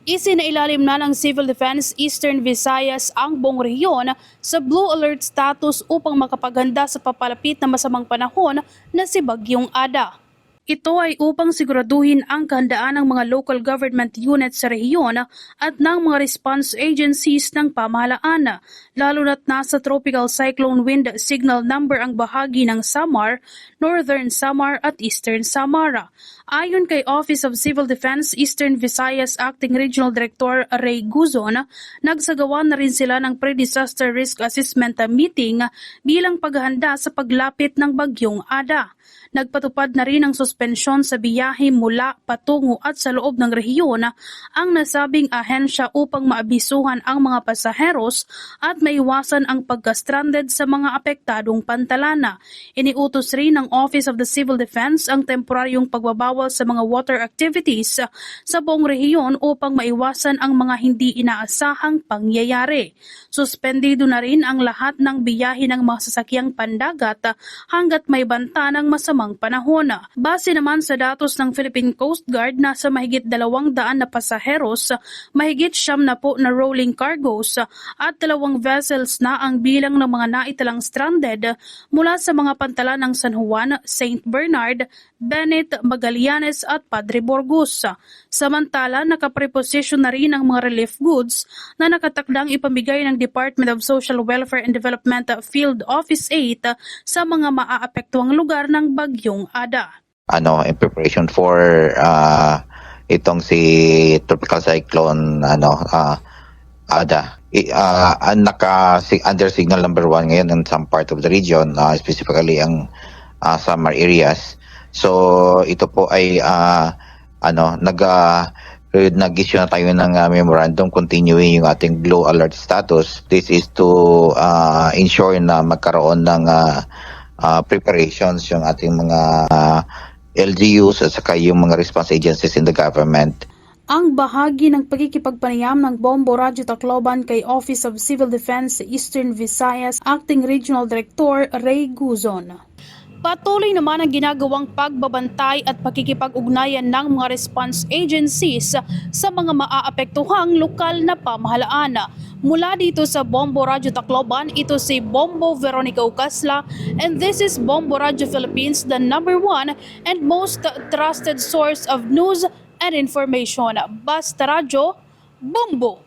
Isinailalim na ng Civil Defense Eastern Visayas ang buong rehiyon sa Blue Alert status upang makapaghanda sa papalapit na masamang panahon na si Bagyong Ada. Ito ay upang siguraduhin ang kahandaan ng mga local government units sa rehiyon at ng mga response agencies ng pamahalaan, lalo na't nasa tropical cyclone wind signal number ang bahagi ng Samar, Northern Samar at Eastern Samar. Ayon kay Office of Civil Defense Eastern Visayas Acting Regional Director Ray Guzon, nagsagawa na rin sila ng pre-disaster risk assessment meeting bilang paghahanda sa paglapit ng Bagyong Ada. Nagpatupad na rin ng suspensyon sa biyahe mula, patungo at sa loob ng rehiyon ang nasabing ahensya upang maabisuhan ang mga pasaheros at maiwasan ang pagka-stranded sa mga apektadong pantalana. Iniutos rin ng Office of the Civil Defense ang temporaryong pagbabawal sa mga water activities sa buong rehiyon upang maiwasan ang mga hindi inaasahang pangyayari. Suspendido na rin ang lahat ng biyahe ng mga sasakyang pandagat hanggat may banta ng masamang panahon. Base naman sa datos ng Philippine Coast Guard, nasa mahigit 200 na pasaheros, mahigit 70 na rolling cargos at 2 vessels na ang bilang ng mga naitalang stranded mula sa mga pantalan ng San Juan, St. Bernard, Benit, Magallanes at Padre Burgos. Samantala, nakapreposisyon na rin ang mga relief goods na nakatakdang ipamigay ng Department of Social Welfare and Development Field Office 8 sa mga maaapektuang lugar ng Bagyong Ada. In preparation for itong si tropical cyclone Ada. Under signal number 1 ngayon in some part of the region, specifically ang Samar areas. So ito po ay nag-issue na tayo ng memorandum continuing yung ating blue alert status. This is to ensure na magkaroon ng preparations yung ating mga LGUs at saka yung mga response agencies in the government. Ang bahagi ng pagkikipagpanayam ng Bombo Radyo Tacloban kay Office of Civil Defense Eastern Visayas Acting Regional Director Ray Guzon. Patuloy naman ang ginagawang pagbabantay at pakikipag-ugnayan ng mga response agencies sa mga maaapektuhang lokal na pamahalaan. Mula dito sa Bombo Radyo Tacloban, ito si Bombo Veronica Ucasla, and this is Bombo Radyo Philippines, the #1 and most trusted source of news and information. Basta Radyo, Bombo!